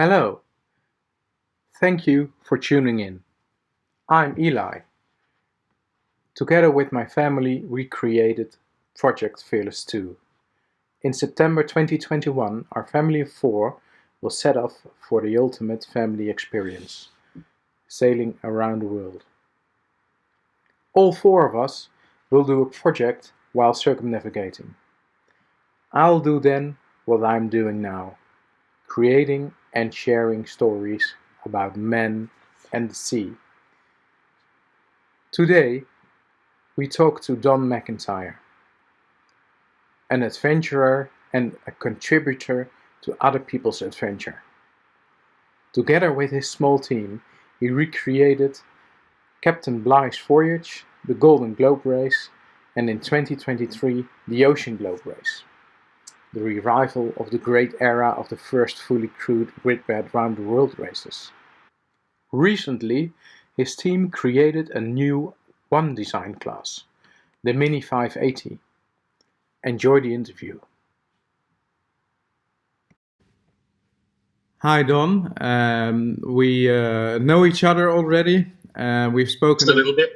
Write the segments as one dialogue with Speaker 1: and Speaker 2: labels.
Speaker 1: Hello, thank you for tuning in. I'm Eli. Together with my family, we created Project Fearless 2. In September 2021, our family of four will set off for the ultimate family experience, sailing around the world. All four of us will do a project while circumnavigating. I'll do then what I'm doing now, creating and sharing stories about men and the sea. Today, we talk to Don McIntyre, an adventurer and a contributor to other people's adventure. Together with his small team, he recreated Captain Bligh's Voyage, the Golden Globe Race, and in 2023, the Ocean Globe Race, the revival of the great era of the first fully crewed Whitbread round the world races. Recently, his team created a new one design class, the Mini 580. Enjoy the interview. Hi, Don. We know each other already. We've spoken
Speaker 2: Just a little
Speaker 1: bit.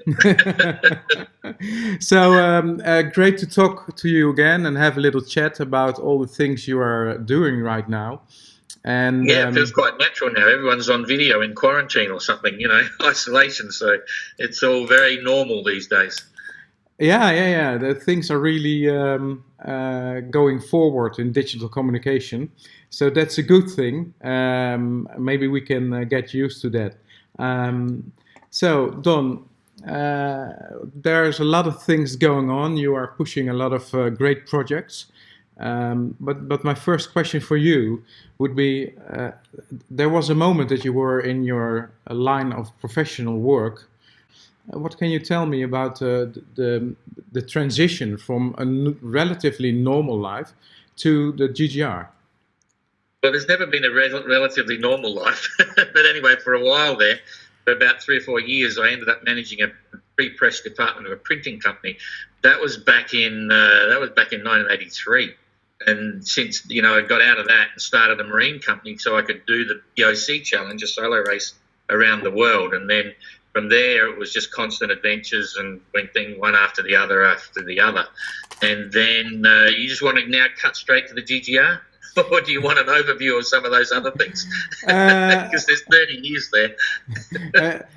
Speaker 1: So great to talk to you again and have a little chat about all the things you are doing right now.
Speaker 2: And yeah, it feels quite natural now. Everyone's on video in quarantine or something, isolation. So it's all very normal these days.
Speaker 1: Yeah. The things are really going forward in digital communication. So that's a good thing. Maybe we can get used to that. So, Don, there's a lot of things going on. You are pushing a lot of great projects. But my first question for you would be, there was a moment that you were in your line of professional work. What can you tell me about the transition from a relatively normal life to the GGR?
Speaker 2: Well, there's never been a relatively normal life. But anyway, for a while there, for about 3 or 4 years, I ended up managing a pre-press department of a printing company. That was back in 1983. And since, I got out of that and started a marine company so I could do the BOC challenge, a solo race around the world. And then from there, it was just constant adventures and went thing one after the other. And then you just want to now cut straight to the GGR? Or do you want an overview of some of those other things? Because there's 30 years there.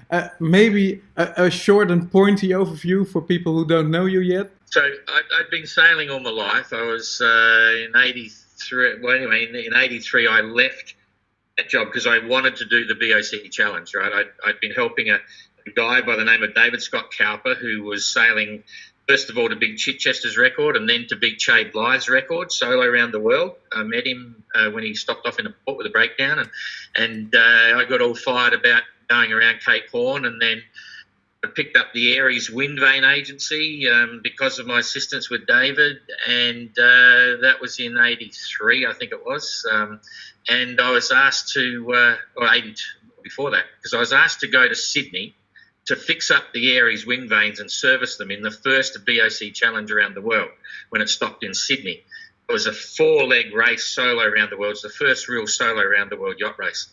Speaker 1: Maybe a short and pointy overview for people who don't know you yet.
Speaker 2: So I'd been sailing all my life. I was in 83. Well, anyway, in 83, I left that job because I wanted to do the BOC challenge, right? I'd been helping a guy by the name of David Scott Cowper, who was sailing, first of all, to beat Chichester's record and then to beat Che Blythe's record solo around the world. I met him when he stopped off in a port with a breakdown, and I got all fired about going around Cape Horn, and then I picked up the Aries Wind Vane Agency because of my assistance with David, and that was in 83, I think it was. And I was asked to, or 80 before that, because I was asked to go to Sydney to fix up the Aries wind vanes and service them in the first BOC challenge around the world when it stopped in Sydney. It was a 4-leg race solo around the world. It was the first real solo around the world yacht race.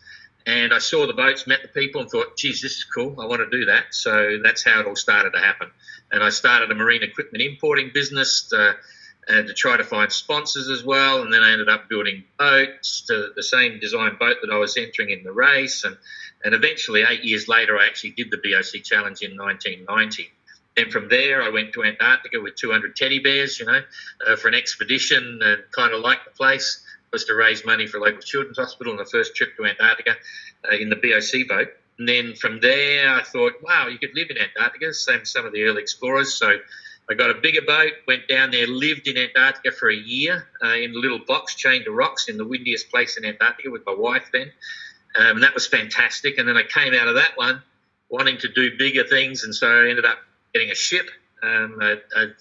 Speaker 2: And I saw the boats, met the people and thought, geez, this is cool. I want to do that. So that's how it all started to happen. And I started a marine equipment importing business to try to find sponsors as well. And then I ended up building boats to the same design boat that I was entering in the race. And eventually, 8 years later, I actually did the BOC Challenge in 1990. Then from there, I went to Antarctica with 200 teddy bears, for an expedition, and kind of liked the place. It was to raise money for a local children's hospital on the first trip to Antarctica in the BOC boat. And then from there, I thought, wow, you could live in Antarctica, same as some of the early explorers. So I got a bigger boat, went down there, lived in Antarctica for a year in a little box chained to rocks in the windiest place in Antarctica with my wife then. And that was fantastic. And then I came out of that one wanting to do bigger things. And so I ended up getting a ship, a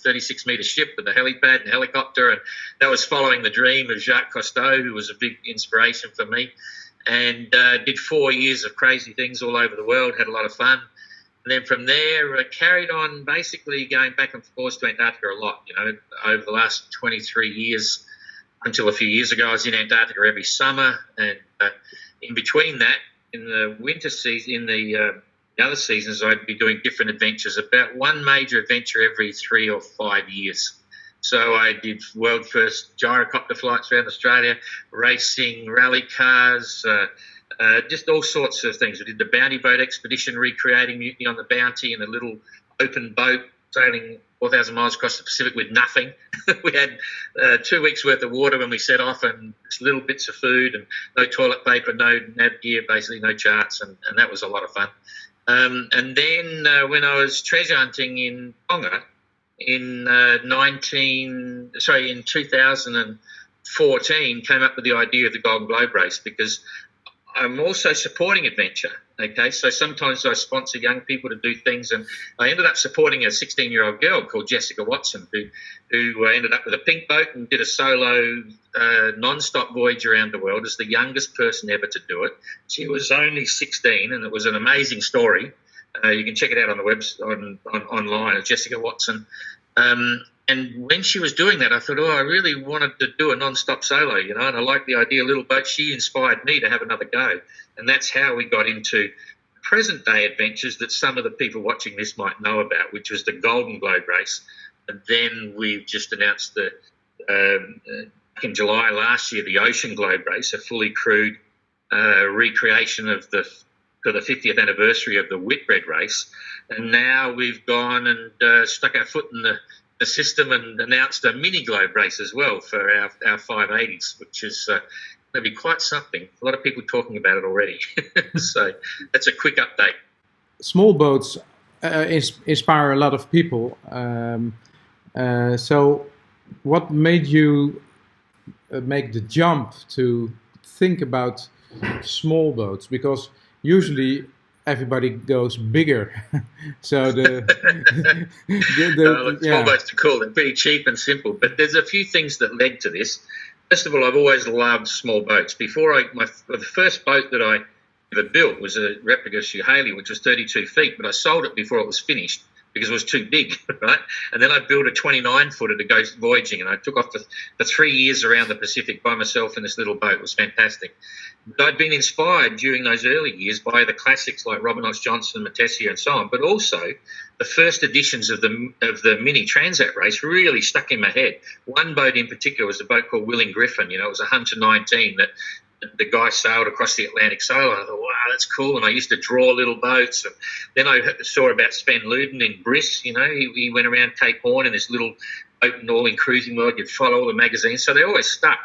Speaker 2: 36-metre ship with a helipad and a helicopter. And that was following the dream of Jacques Cousteau, who was a big inspiration for me. And did 4 years of crazy things all over the world, had a lot of fun. And then from there, I carried on basically going back and forth to Antarctica a lot, over the last 23 years. Until a few years ago, I was in Antarctica every summer, and in between that, in the winter season, in the other seasons, I'd be doing different adventures, about one major adventure every 3 or 5 years. So I did world first gyrocopter flights around Australia, racing, rally cars, just all sorts of things. We did the bounty boat expedition, recreating Mutiny on the Bounty in a little open boat, sailing 4,000 miles across the Pacific with nothing. We had 2 weeks' worth of water when we set off, and just little bits of food, and no toilet paper, no nav gear, basically no charts, and that was a lot of fun. And then when I was treasure hunting in Tonga in 2014, came up with the idea of the Golden Globe race, because I'm also supporting adventure. Okay, so sometimes I sponsor young people to do things, and I ended up supporting a 16-year-old girl called Jessica Watson, who ended up with a pink boat and did a solo non-stop voyage around the world as the youngest person ever to do it. She was only 16, and it was an amazing story. You can check it out on the website online at Jessica Watson. And when she was doing that, I thought, I really wanted to do a non-stop solo, and I liked the idea of little boat. She inspired me to have another go. And that's how we got into present-day adventures that some of the people watching this might know about, which was the Golden Globe race. And then we've just announced in July last year, the Ocean Globe race, a fully crewed recreation of for the 50th anniversary of the Whitbread race. And now we've gone and stuck our foot in the system and announced a mini globe race as well for our 580s, which is going to be quite something. A lot of people talking about it already. So that's a quick update.
Speaker 1: Small boats inspire a lot of people. So what made you make the jump to think about small boats? Because usually everybody goes bigger. So the
Speaker 2: small boats are cool. They're pretty cheap and simple. But there's a few things that led to this. First of all, I've always loved small boats. The first boat that I ever built was a replica Haley, which was 32 feet, but I sold it before it was finished because it was too big, right? And then I built a 29-footer to go voyaging, and I took off for 3 years around the Pacific by myself in this little boat. It was fantastic. But I'd been inspired during those early years by the classics like Robert Knox Johnson, Matessia, and so on, but also the first editions of the mini Transat race really stuck in my head. One boat in particular was a boat called Willing Griffin. It was a Hunter 19 that the guy sailed across the Atlantic solo. I thought, wow, that's cool. And I used to draw little boats. And then I saw about Sven Luden in Briss. He went around Cape Horn in this little boat and all in cruising world. You'd follow all the magazines. So they always stuck.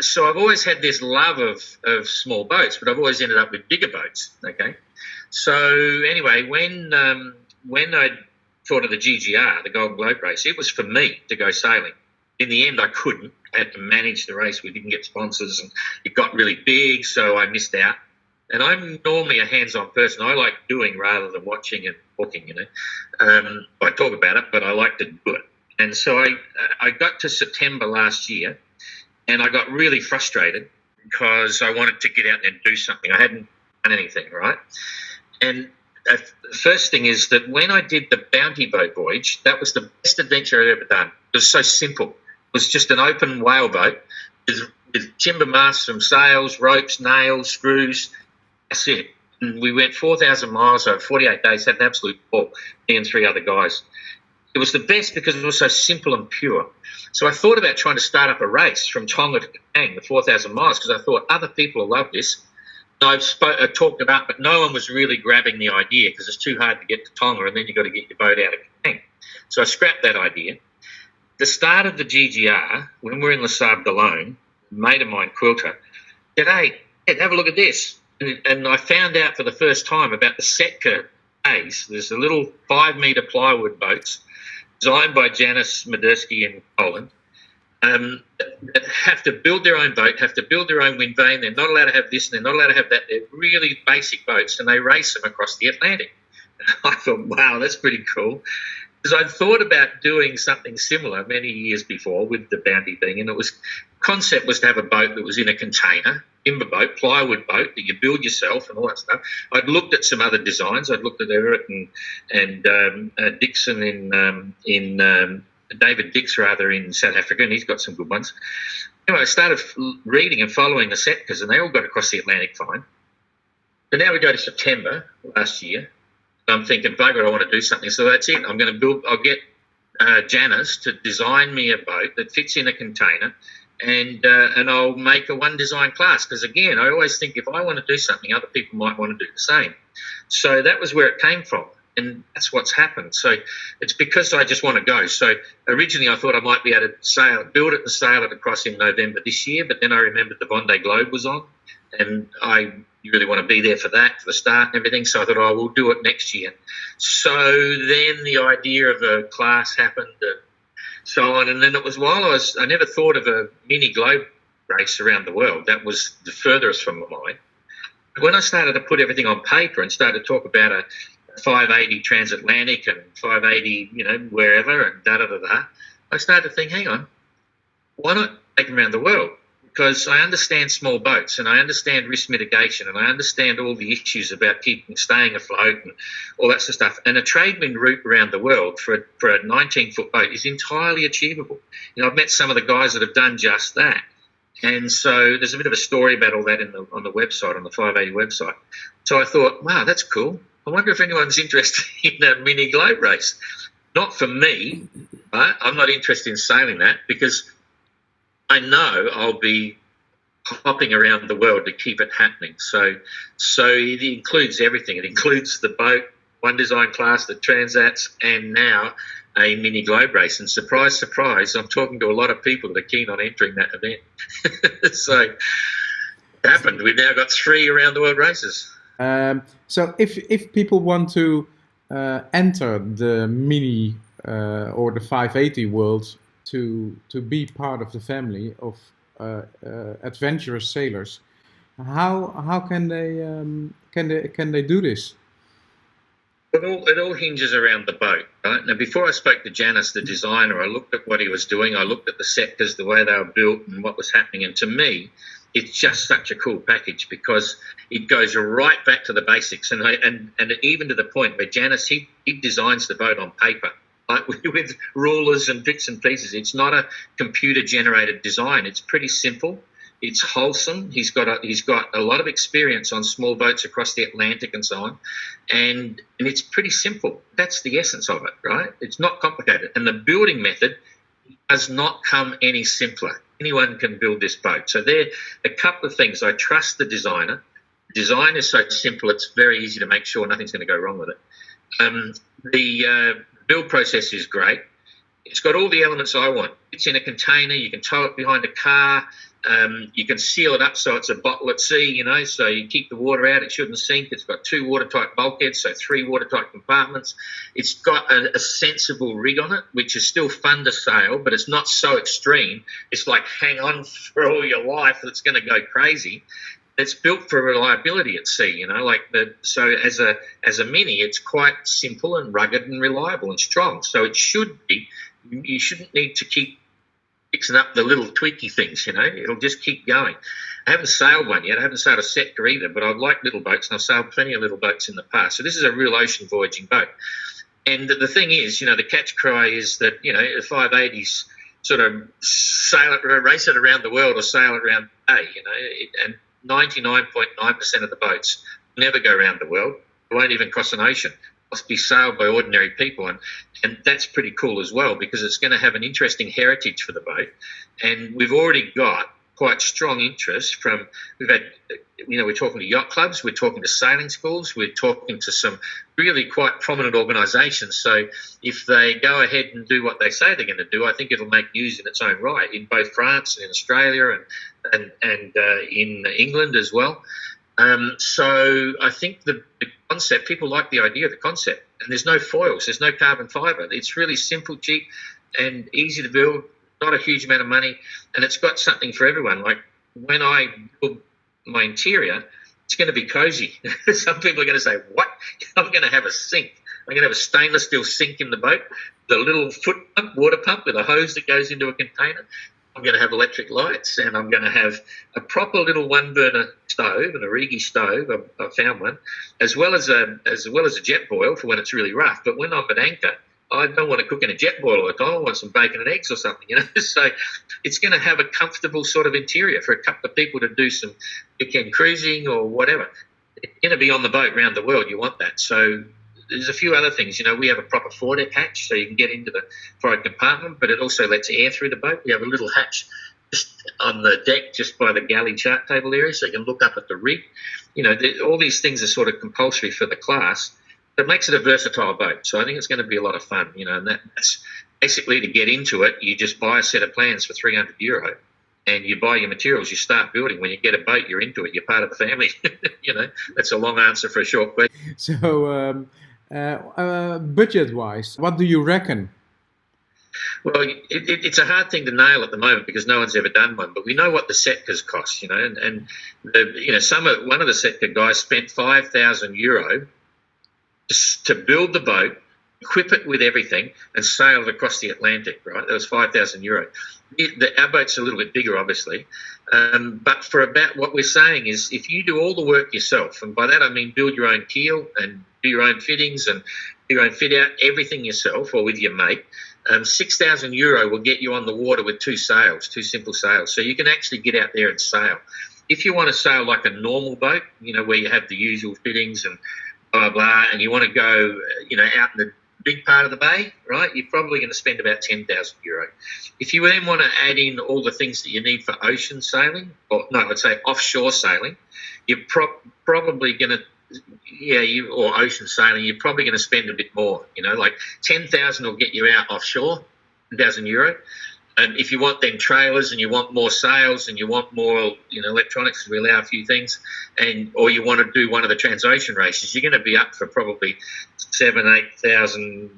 Speaker 2: So I've always had this love of small boats, but I've always ended up with bigger boats. Okay. So anyway, when I thought of the GGR, the Golden Globe race, it was for me to go sailing. In the end, I couldn't. I had to manage the race. We didn't get sponsors, and it got really big, so I missed out. And I'm normally a hands-on person. I like doing rather than watching and talking, I talk about it, but I like to do it. And so I got to September last year, and I got really frustrated because I wanted to get out there and do something. I hadn't done anything, right? And the first thing is that when I did the bounty boat voyage, that was the best adventure I'd ever done. It was so simple. It was just an open whale boat with timber masts, some sails, ropes, nails, screws. That's it. And we went 4,000 miles over 48 days, had an absolute ball, me and 3 other guys. It was the best because it was so simple and pure. So I thought about trying to start up a race from Tonga to Penang, the 4,000 miles, because I thought other people will love this. I've talked about, but no one was really grabbing the idea because it's too hard to get to Tonga, and then you've got to get your boat out of Penang. So I scrapped that idea. The start of the GGR, when we're in Le Sable d'Olonne, a mate of mine, Quilter, said, hey, have a look at this. And I found out for the first time about the Setka A's. There's the little 5-metre plywood boats designed by Janis Medersky in Poland. That have to build their own boat, have to build their own wind vane. They're not allowed to have this and they're not allowed to have that. They're really basic boats, and they race them across the Atlantic. I thought, wow, that's pretty cool. Because I'd thought about doing something similar many years before with the bounty thing, and concept was to have a boat that was in a container, timber boat, plywood boat that you build yourself and all that stuff. I'd looked at some other designs. I'd looked at Everett and Dixon in David Dix, rather, in South Africa, and he's got some good ones. Anyway, I started reading and following the sectors, and they all got across the Atlantic fine. But now we go to September last year. I'm thinking, bugger, I want to do something. So that's it. I'm going to build. I'll get Janice to design me a boat that fits in a container, and I'll make a one design class. Because again, I always think if I want to do something, other people might want to do the same. So that was where it came from, and that's what's happened. So it's because I just want to go. So originally I thought I might be able to build it and sail it across in November this year, but then I remembered the Vendée Globe was on, and you really want to be there for that, for the start and everything. So I thought, we'll do it next year. So then the idea of a class happened and so on. And then it was while I never thought of a mini globe race around the world. That was the furthest from my mind. When I started to put everything on paper and started to talk about a 580 transatlantic and 580, wherever and da-da-da-da, I started to think, hang on, why not take them around the world? Because I understand small boats and I understand risk mitigation and I understand all the issues about staying afloat and all that sort of stuff. And a tradewind route around the world for a 19-foot boat is entirely achievable. I've met some of the guys that have done just that. And so there's a bit of a story about all that on the website, on the 580 website. So I thought, wow, that's cool. I wonder if anyone's interested in a mini globe race. Not for me, right? I'm not interested in sailing that because I know I'll be hopping around the world to keep it happening. So it includes everything. It includes the boat, one design class, the transats, and now a mini globe race. And surprise, surprise, I'm talking to a lot of people that are keen on entering that event. So it happened. We've now got 3 around the world races.
Speaker 1: So if people want to enter the mini or the 580 world, to be part of the family of adventurous sailors, how can they do this?
Speaker 2: It all hinges around the boat, right? Now, before I spoke to Janice, the designer, I looked at what he was doing. I looked at the sectors, the way they were built, and what was happening. And to me, it's just such a cool package because it goes right back to the basics, and even to the point where Janice he designs the boat on paper. Like with rulers and bits and pieces. It's not a computer-generated design. It's pretty simple. It's wholesome. He's got a lot of experience on small boats across the Atlantic and so on, and it's pretty simple. That's the essence of it, right? It's not complicated, and the building method does not come any simpler. Anyone can build this boat. So there are a couple of things. I trust the designer. The design is so simple; it's very easy to make sure nothing's going to go wrong with it. The build process is great. It's got all the elements I want. It's in a container. You can tow it behind a car. You can seal it up so it's a bottle at sea, so you keep the water out. It shouldn't sink. It's got 2 watertight bulkheads, so 3 watertight compartments. It's got a sensible rig on it, which is still fun to sail, but it's not so extreme. It's like hang on for all your life. It's going to go crazy. It's built for reliability at sea, so as a mini, it's quite simple and rugged and reliable and strong. So it should be. You shouldn't need to keep fixing up the little tweaky things. It'll just keep going. I haven't sailed one yet. I haven't sailed a sector either, but I like little boats, and I've sailed plenty of little boats in the past. So this is a real ocean voyaging boat. And the thing is, the catch cry is that the 580s sort of race it around the world or sail it around the day. And 99.9% of the boats never go around the world. They won't even cross an ocean. Must be sailed by ordinary people, and that's pretty cool as well because it's going to have an interesting heritage for the boat. And we've already got quite strong interest from. We're talking to yacht clubs, we're talking to sailing schools, we're talking to some really quite prominent organisations. So if they go ahead and do what they say they're going to do, I think it'll make news in its own right in both France and in Australia and in England as well. So I think the concept, people like the idea of the concept, and there's no foils, there's no carbon fibre. It's really simple, cheap and easy to build, not a huge amount of money, and it's got something for everyone. Like when I build my interior, it's going to be cosy. Some people are going to say, what? I'm going to have a sink. I'm going to have a stainless steel sink in the boat, the little foot pump, water pump with a hose that goes into a container. I'm going to have electric lights, and I'm going to have a proper little one-burner stove, an Origi stove. I found one, as well as a jet boil for when it's really rough. But when I'm at anchor, I don't want to cook in a jet boil all the time. I want some bacon and eggs or something, you know. So it's going to have a comfortable sort of interior for a couple of people to do some weekend cruising or whatever. It's going to be on the boat around the world. You want that. So there's a few other things. You know, we have a proper foredeck hatch, so you can get into the forward compartment, but it also lets air through the boat. We have a little hatch just on the deck, just by the galley chart table area, so you can look up at the rig. You know, all these things are sort of compulsory for the class. It makes it a versatile boat, so I think it's going to be a lot of fun. You know, and that's basically, to get into it, you just buy a set of plans for €300, and you buy your materials. You start building. When you get a boat, you're into it. You're part of the family. You know, that's a long answer for a short question.
Speaker 1: So, budget-wise, what do you reckon?
Speaker 2: Well, it's a hard thing to nail at the moment because no one's ever done one, but we know what the Setkas cost, you know, and one of the Setka guys spent €5,000 to build the boat, equip it with everything, and sail it across the Atlantic, right? That was €5,000. Our boat's a little bit bigger, obviously, but for about what we're saying is if you do all the work yourself, and by that I mean build your own keel and do your own fittings and do your own fit out, everything yourself or with your mate, €6,000 will get you on the water with two simple sails. So you can actually get out there and sail. If you want to sail like a normal boat, you know, where you have the usual fittings and blah, blah, and you want to go, you know, out in the big part of the bay, right, you're probably going to spend about €10,000. If you then want to add in all the things that you need for ocean sailing, or no, I'd say offshore sailing, you're probably going to, or ocean sailing, you're probably going to spend a bit more. You know, like 10,000 will get you out offshore, €10,000. And if you want then trailers and you want more sails and you want more, you know, electronics, we allow a few things, or you want to do one of the Transocean races, you're going to be up for probably €7,000-8,000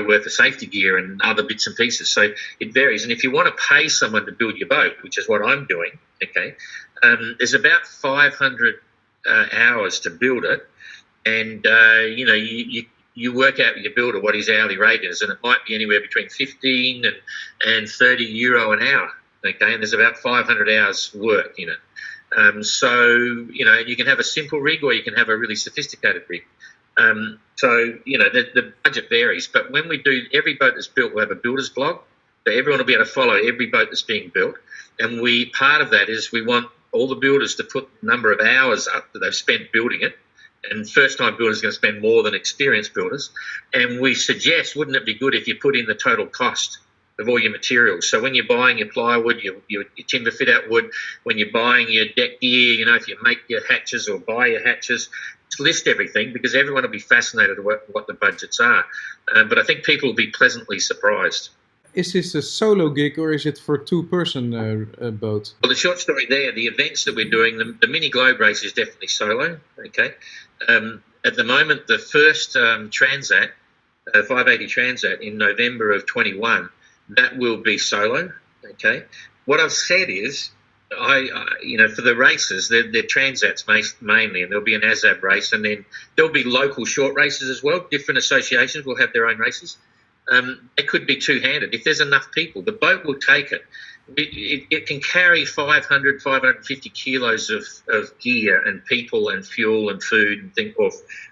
Speaker 2: worth of safety gear and other bits and pieces. So it varies. And if you want to pay someone to build your boat, which is what I'm doing, okay, there's about 500 hours to build it, and you know, you work out with your builder what his hourly rate is, and it might be anywhere between 15 and €30 an hour, okay, and there's about 500 hours work in it. So, you know, you can have a simple rig or you can have a really sophisticated rig. So, you know, the budget varies, but when we do, every boat that's built will have a builder's blog, so everyone will be able to follow every boat that's being built, and part of that is we want all the builders to put the number of hours up that they've spent building it, and first-time builders are going to spend more than experienced builders. And we suggest, wouldn't it be good if you put in the total cost of all your materials? So when you're buying your plywood, your timber fit-out wood, when you're buying your deck gear, you know, if you make your hatches or buy your hatches, just list everything, because everyone will be fascinated with what the budgets are. But I think people will be pleasantly surprised.
Speaker 1: Is this a solo gig or is it for a two-person boat?
Speaker 2: Well, the short story there, the events that we're doing, the mini globe race is definitely solo, okay? At the moment, the first Transat, 580 Transat in November of 21, that will be solo, okay? What I've said is, you know, for the races, they're Transats mainly, and there'll be an ASAB race, and then there'll be local short races as well. Different associations will have their own races. It could be two-handed. If there's enough people, the boat will take it. It can carry 500, 550 kilos of gear and people and fuel and food and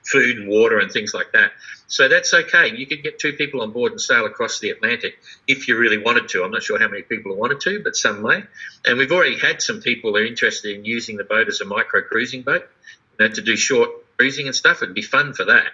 Speaker 2: food and water and things like that. So that's okay. You could get two people on board and sail across the Atlantic if you really wanted to. I'm not sure how many people wanted to, but some may. And we've already had some people who are interested in using the boat as a micro cruising boat, you know, to do short cruising and stuff. It'd be fun for that.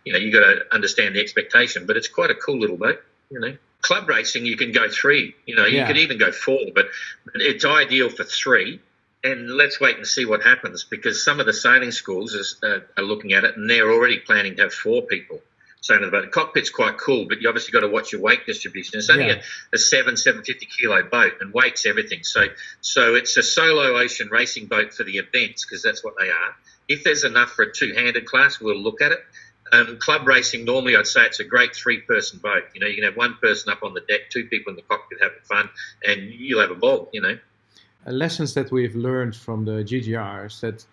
Speaker 2: You know, you got to understand the expectation, but it's quite a cool little boat, you know. Club racing, you can go 3, you know, you could even go 4, but it's ideal for 3. And let's wait and see what happens, because some of the sailing schools are looking at it, and they're already planning to have 4 people sailing the boat. The cockpit's quite cool, but you obviously got to watch your weight distribution. It's only a 750 kilo boat, and weight's everything. So it's a solo ocean racing boat for the events, because that's what they are. If there's enough for a two-handed class, we'll look at it. Club racing, normally I'd say it's a great 3-person boat. You know, you can have one person up on the deck, 2 people in the cockpit having fun, and you'll have a ball, you know.
Speaker 1: Lessons that we've learned from the GGR is that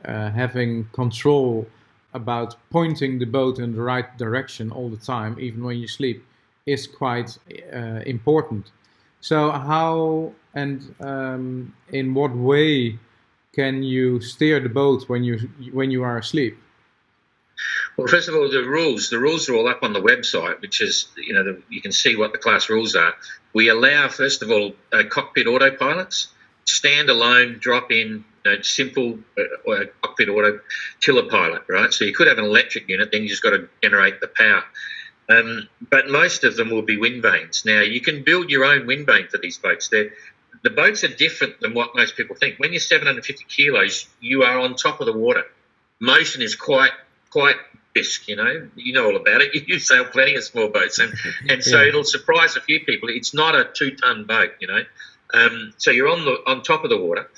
Speaker 1: having control about pointing the boat in the right direction all the time, even when you sleep, is quite important. So how and in what way can you steer the boat when you are asleep?
Speaker 2: Well, first of all, the rules are all up on the website, which is, you can see what the class rules are. We allow, first of all, cockpit autopilots, standalone, drop-in, simple cockpit auto tiller pilot, right? So you could have an electric unit, then you just got to generate the power. But most of them will be wind vanes. Now, you can build your own wind vane for these boats. The boats are different than what most people think. When you're 750 kilos, you are on top of the water. Motion is quite brisk, you know all about it. You sail plenty of small boats, and so it'll surprise a few people. It's not a 2-ton boat, so you're on top of the water.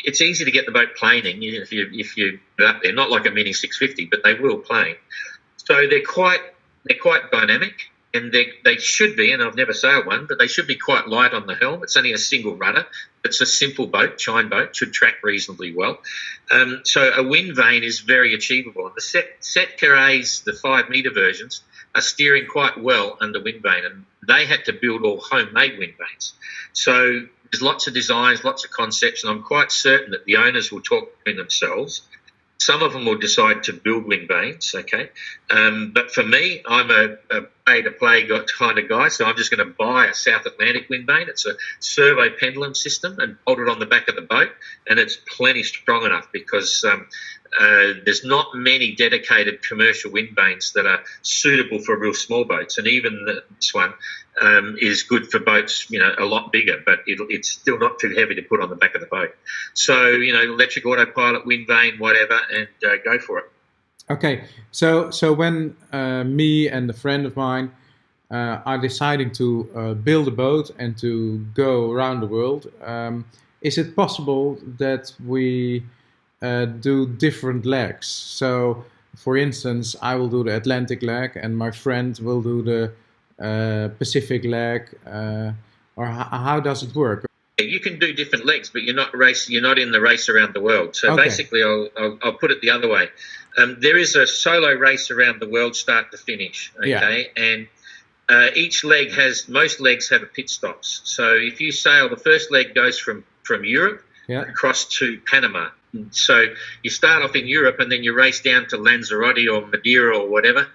Speaker 2: It's easy to get the boat planing if you're up there. Not like a mini 650, but they will plane. So they're quite dynamic, and they should be, and I've never sailed one, but they should be quite light on the helm. It's only a single rudder. It's a simple boat, chine boat, should track reasonably well. So a wind vane is very achievable. And the set carrés, the 5-metre versions, are steering quite well under wind vane, and they had to build all homemade wind vanes. So there's lots of designs, lots of concepts, and I'm quite certain that the owners will talk between themselves. Some of them will decide to build wind vanes, okay? But for me, I'm a pay-to-play kind of guy, so I'm just going to buy a South Atlantic wind vane. It's a servo pendulum system and bolt it on the back of the boat, and it's plenty strong enough because there's not many dedicated commercial wind vanes that are suitable for real small boats, and even this one is good for boats, a lot bigger, but it's still not too heavy to put on the back of the boat. So, electric autopilot, wind vane, whatever, and go for it.
Speaker 1: Okay, so when me and a friend of mine are deciding to build a boat and to go around the world, is it possible that we do different legs? So, for instance, I will do the Atlantic leg, and my friend will do the Pacific leg, or how does it work?
Speaker 2: You can do different legs, but you're not in the race around the world. So
Speaker 1: okay.
Speaker 2: Basically, I'll put it the other way. There is a solo race around the world, start to finish. Okay, and most legs have a pit stops. So if you sail, the first leg goes from Europe across to Panama. So you start off in Europe, and then you race down to Lanzarote or Madeira or whatever,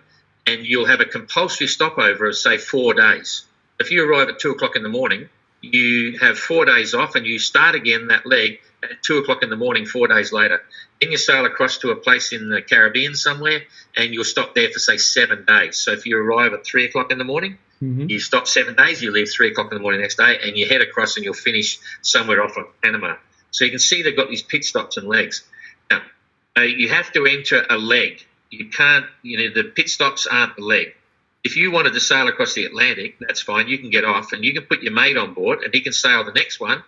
Speaker 2: and you'll have a compulsory stopover of, say, 4 days. If you arrive at 2 o'clock in the morning, you have 4 days off, and you start again that leg at 2 o'clock in the morning 4 days later. Then you sail across to a place in the Caribbean somewhere, and you'll stop there for, say, 7 days. So if you arrive at 3 o'clock in the morning, you stop 7 days, you leave 3 o'clock in the morning the next day, and you head across and you'll finish somewhere off of Panama. So you can see they've got these pit stops and legs. Now, you have to enter a leg. You can't, the pit stops aren't the leg. If you wanted to sail across the Atlantic, that's fine. You can get off, and you can put your mate on board, and he can sail the next one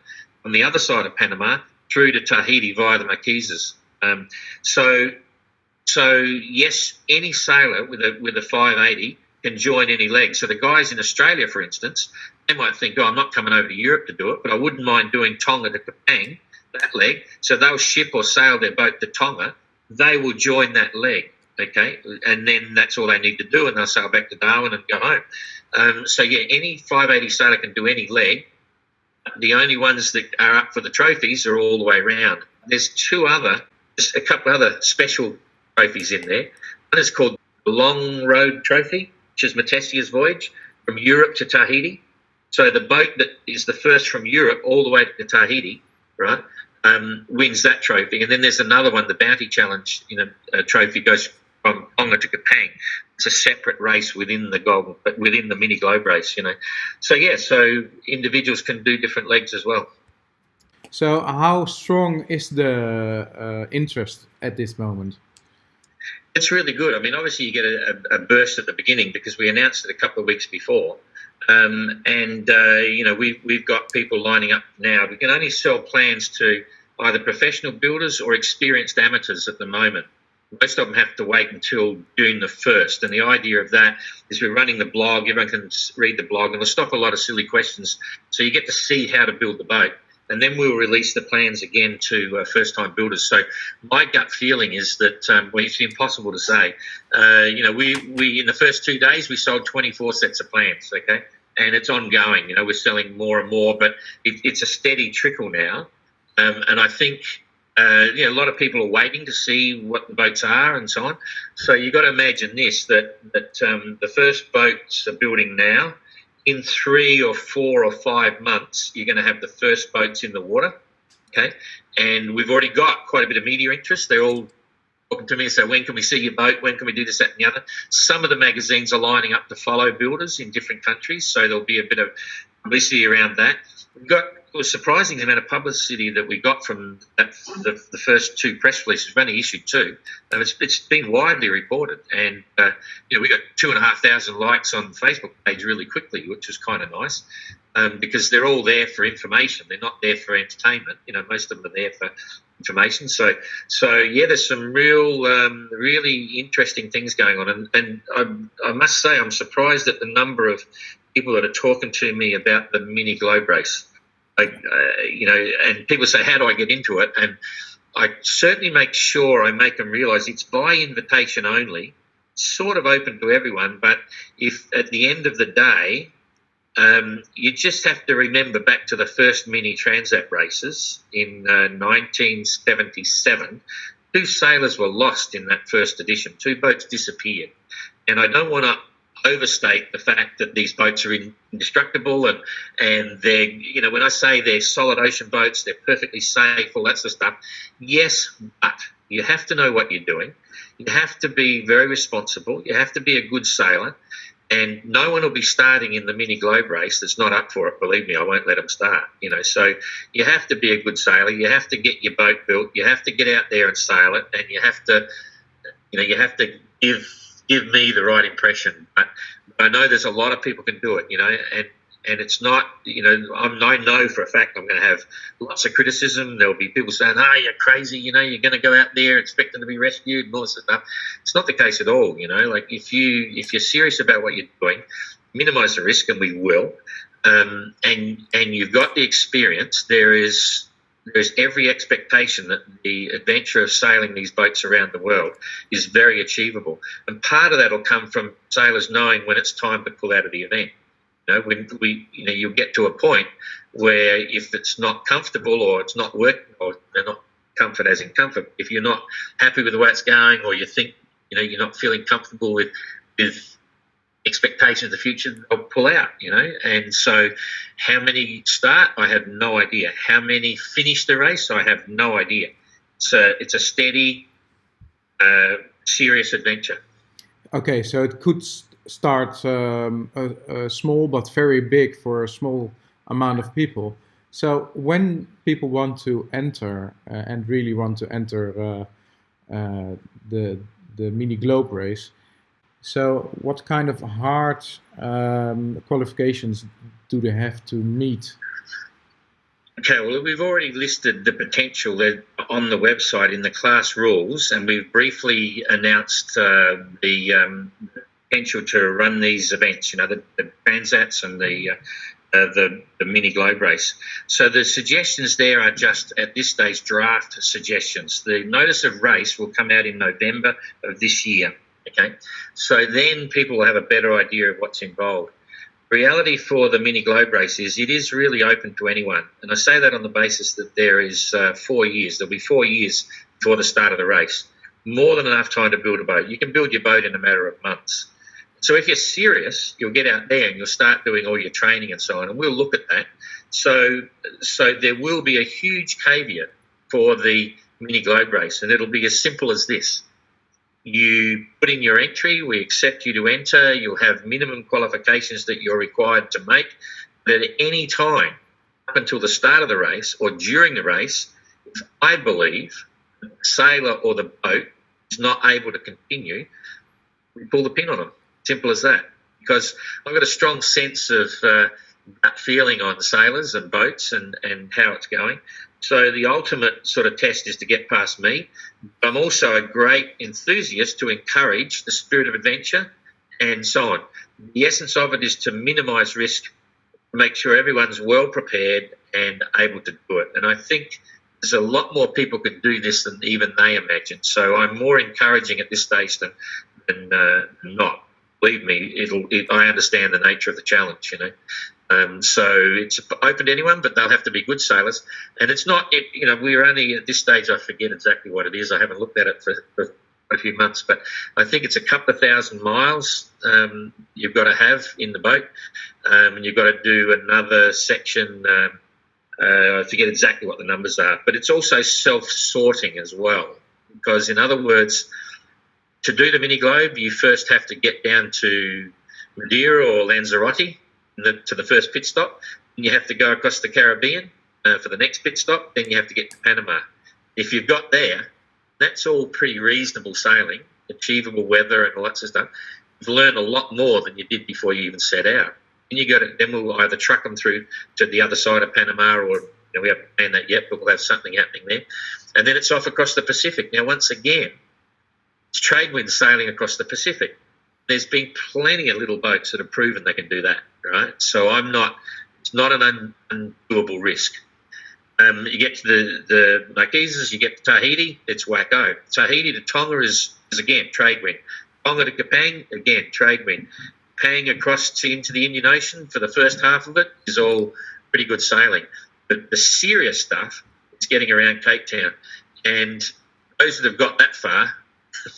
Speaker 2: on the other side of Panama through to Tahiti via the Marquesas. So yes, any sailor with a 580 can join any leg. So the guys in Australia, for instance, they might think, I'm not coming over to Europe to do it, but I wouldn't mind doing Tonga to Kapang, that leg. So they'll ship or sail their boat to Tonga. They will join that leg. Okay, and then that's all they need to do, and they'll sail back to Darwin and go home. Any 580 sailor can do any leg. The only ones that are up for the trophies are all the way around. There's a couple other special trophies in there. One is called the Long Road Trophy, which is Matessia's voyage from Europe to Tahiti. So the boat that is the first from Europe all the way to Tahiti, right, wins that trophy. And then there's another one, the Bounty Challenge, trophy goes from Tonga to Kapang. It's a separate race within the mini globe race, So individuals can do different legs as well.
Speaker 1: So how strong is the interest at this moment?
Speaker 2: It's really good. I mean, obviously you get a burst at the beginning because we announced it a couple of weeks before. We've got people lining up now. We can only sell plans to either professional builders or experienced amateurs at the moment. Most of them have to wait until June the 1st. And the idea of that is we're running the blog. Everyone can read the blog, and we'll stop a lot of silly questions. So you get to see how to build the boat. And then we'll release the plans again to first-time builders. So my gut feeling is that it's impossible to say. We in the first 2 days, we sold 24 sets of plans, okay? And it's ongoing. We're selling more and more, but it's a steady trickle now. And I think A lot of people are waiting to see what the boats are and so on. So you've got to imagine this, that the first boats are building now. In 3 or 4 or 5 months, you're going to have the first boats in the water, okay? And we've already got quite a bit of media interest. They're all talking to me and say, when can we see your boat? When can we do this, that and the other? Some of the magazines are lining up to follow builders in different countries, so there'll be a bit of publicity around that. It was surprising the amount of publicity that we got from the first 2 press releases. We've only issued 2, and it's been widely reported. And we got 2,500 likes on the Facebook page really quickly, which was kind of nice, because they're all there for information. They're not there for entertainment. Most of them are there for information. So there's some really interesting things going on. And I must say, I'm surprised at the number of people that are talking to me about the mini globe race. And people say, how do I get into it? And I certainly make sure I make them realise it's by invitation only, sort of open to everyone. But if at the end of the day, you just have to remember back to the first mini transat races in 1977. 2 sailors were lost in that first edition. 2 boats disappeared. And I don't want to overstate the fact that these boats are indestructible and they're, when I say they're solid ocean boats, they're perfectly safe, all that sort of stuff. Yes, but you have to know what you're doing. You have to be very responsible. You have to be a good sailor. And no one will be starting in the mini globe race that's not up for it. Believe me, I won't let them start. So you have to be a good sailor. You have to get your boat built. You have to get out there and sail it, and you have to give me the right impression. But I know there's a lot of people can do it, and it's not, I know for a fact I'm going to have lots of criticism. There'll be people saying, you're crazy, you're going to go out there expecting to be rescued and all this stuff. It's not the case at all, Like if you're serious about what you're doing, minimise the risk, and we will, and you've got the experience. There's every expectation that the adventure of sailing these boats around the world is very achievable. And part of that will come from sailors knowing when it's time to pull out of the event. You'll get to a point where if it's not comfortable or it's not working, or they're not comfort as in comfort, if you're not happy with the way it's going, or you think, you're not feeling comfortable with expectations of the future, they'll pull out, And so how many start? I have no idea. How many finish the race? I have no idea. It's a steady, serious adventure.
Speaker 1: Okay, so it could start small but very big for a small amount of people. So when people want to enter and really want to enter the mini globe race, so what kind of hard qualifications do they have to meet?
Speaker 2: Okay, well, we've already listed the potential on the website in the class rules, and we've briefly announced the potential to run these events, the transats and the mini globe race. So the suggestions there are just at this stage draft suggestions. The notice of race will come out in November of this year. Okay, so then people will have a better idea of what's involved. Reality for the mini globe race is it is really open to anyone, and I say that on the basis that there is 4 years. There'll be 4 years before the start of the race. More than enough time to build a boat. You can build your boat in a matter of months. So if you're serious, you'll get out there and you'll start doing all your training and so on, and we'll look at that. So there will be a huge caveat for the mini globe race, and it'll be as simple as this. You put in your entry, we accept you to enter, you'll have minimum qualifications that you're required to make, but at any time up until the start of the race or during the race, if I believe the sailor or the boat is not able to continue, we pull the pin on them. Simple as that. Because I've got a strong sense of gut feeling on sailors and boats and how it's going. So the ultimate sort of test is to get past me. I'm also a great enthusiast to encourage the spirit of adventure and so on. The essence of it is to minimise risk, make sure everyone's well prepared and able to do it. And I think there's a lot more people can do this than even they imagine. So I'm more encouraging at this stage than not. Believe me, I understand the nature of the challenge, So it's open to anyone, but they'll have to be good sailors. And it's not, we're only at this stage, I forget exactly what it is. I haven't looked at it for a few months, but I think it's a couple of thousand miles you've got to have in the boat. And you've got to do another section, I forget exactly what the numbers are, but it's also self-sorting as well. Because in other words, to do the mini globe, you first have to get down to Madeira or Lanzarote to the first pit stop. And you have to go across the Caribbean for the next pit stop. Then you have to get to Panama. If you've got there, that's all pretty reasonable sailing, achievable weather and all that sort of stuff. You've learned a lot more than you did before you even set out. And then we'll either truck them through to the other side of Panama, or we haven't planned that yet, but we'll have something happening there. And then it's off across the Pacific. Now, once again, it's trade winds sailing across the Pacific. There's been plenty of little boats that have proven they can do that, right? So it's not an undoable risk. You get to the Marquesas, you get to Tahiti, it's wacko. Tahiti to Tonga is again, trade wind. Tonga to Kapang, again, trade wind. Pang across into the Indian Ocean for the first half of it is all pretty good sailing. But the serious stuff is getting around Cape Town. And those that have got that far,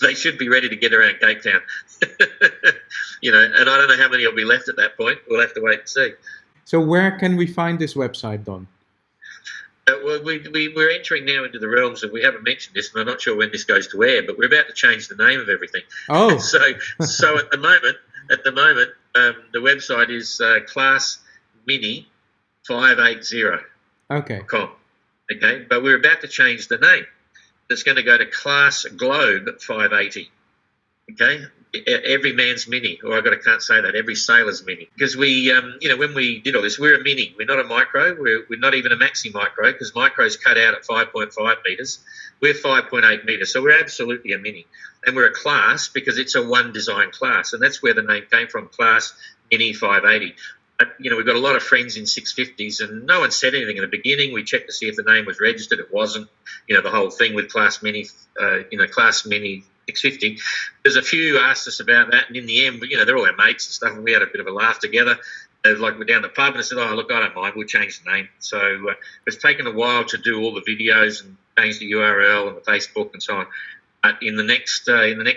Speaker 2: they should be ready to get around Cape Town. And I don't know how many will be left at that point. We'll have to wait and see.
Speaker 1: So where can we find this website, Don?
Speaker 2: Well, we're entering now into the realms of, we haven't mentioned this, and I'm not sure when this goes to air, but we're about to change the name of everything.
Speaker 1: Oh.
Speaker 2: So at the moment, the website is ClassMini 580.
Speaker 1: Okay.
Speaker 2: .com. Okay, but we're about to change the name. It's going to go to Class Globe 580. Okay, every man's mini, or can't say that, every sailor's mini. Because we, when we did all this, we're a mini. We're not a micro. We're not even a maxi micro, because micro's cut out at 5.5 metres. We're 5.8 metres, so we're absolutely a mini. And we're a class because it's a one design class, and that's where the name came from, Class Mini 580. We've got a lot of friends in 650s, and no one said anything in the beginning. We checked to see if the name was registered. It wasn't. The whole thing with Class Mini, Class Mini 650. There's a few asked us about that, and in the end, they're all our mates and stuff, and we had a bit of a laugh together. Like, we're down the pub, and I said, "Oh, look, I don't mind. We'll change the name." So it's taken a while to do all the videos and change the URL and the Facebook and so on. But in the next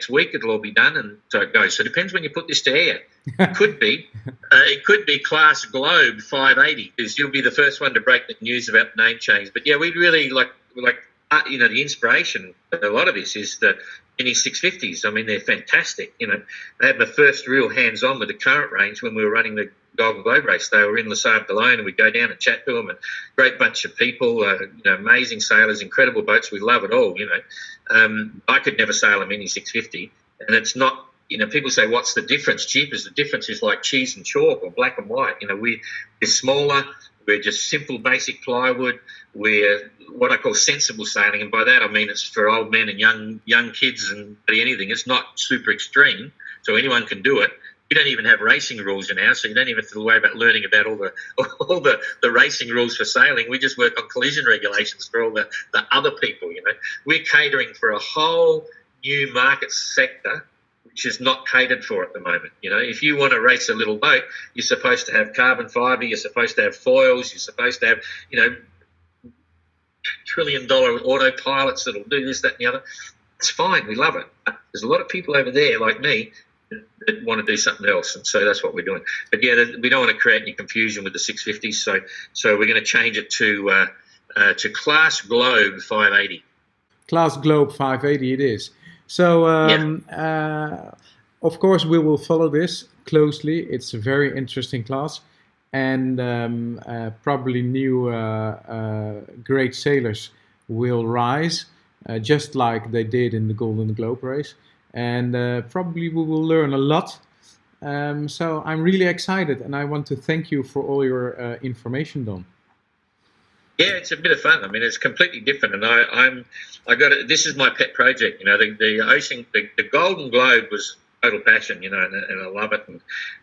Speaker 2: week, it'll all be done, and so it goes. So it depends when you put this to air. It could be Class Globe 580, because you'll be the first one to break the news about the name change. But yeah, we'd really like the inspiration of a lot of this is the Mini 650s. I mean, they're fantastic. I had my first real hands-on with the current range when we were running the Golden Globe race. They were in Le Sable d'Olonne, and we'd go down and chat to them, and great bunch of people, amazing sailors, incredible boats. We love it all, I could never sail a Mini 650, and it's not, people say, what's the difference? Jeepers, the difference is like cheese and chalk, or black and white. We're smaller, we're just simple, basic plywood, we're what I call sensible sailing, and by that I mean it's for old men and young kids and anything. It's not super extreme, so anyone can do it. We don't even have racing rules now, so you don't even have to worry about learning about all the racing rules for sailing. We just work on collision regulations for all the other people. We're catering for a whole new market sector which is not catered for at the moment. If you want to race a little boat, you're supposed to have carbon fibre, you're supposed to have foils, you're supposed to have $1 trillion autopilots that'll do this, that, and the other. It's fine, we love it. There's a lot of people over there like me that want to do something else, and so that's what we're doing. But yeah, we don't want to create any confusion with the 650s, so we're going to change it to Class Globe 580.
Speaker 1: Class Globe 580 it is. So, of course, we will follow this closely. It's a very interesting class, and probably new great sailors will rise, just like they did in the Golden Globe race. And probably we will learn a lot. So I'm really excited, and I want to thank you for all your information, Don.
Speaker 2: Yeah, it's a bit of fun. I mean, it's completely different, and I got it. This is my pet project. The Golden Globe was total passion, and I love it,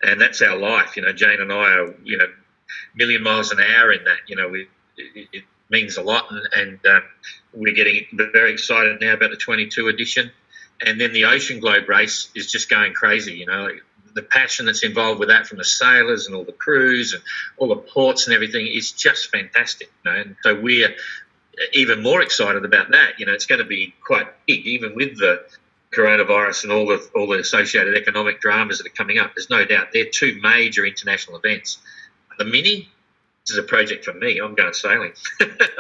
Speaker 2: and that's our life. Jane and I are, million miles an hour in that. It means a lot, and we're getting very excited now about the 22 edition. And then the Ocean Globe race is just going crazy, the passion that's involved with that from the sailors and all the crews and all the ports and everything is just fantastic. And so we're even more excited about that. It's going to be quite big, even with the coronavirus and all the associated economic dramas that are coming up. There's no doubt they're two major international events. The Mini, this is a project for me. I'm going sailing.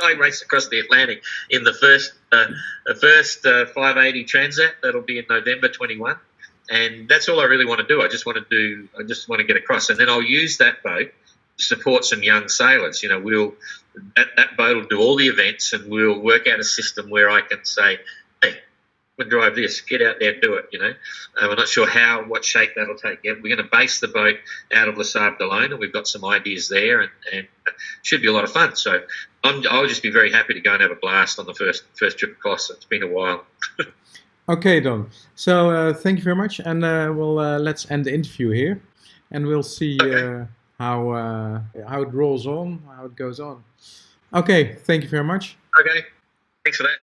Speaker 2: I race across the Atlantic in the first 580 Transat. That'll be in November 21, and that's all I really want to do. I just want to get across, and then I'll use that boat to support some young sailors. That boat will do all the events, and we'll work out a system where I can say, hey, we'll drive this, get out there, do it. I'm not sure what shape that'll take yet. We're going to base the boat out of Les Sables d'Olonne, and we've got some ideas there, and it should be a lot of fun. So I'll just be very happy to go and have a blast on the first trip across. It's been a while.
Speaker 1: Okay, Don. So thank you very much, and let's end the interview here, and we'll see how it rolls on, how it goes on. Okay, thank you very much.
Speaker 2: Okay, thanks for that.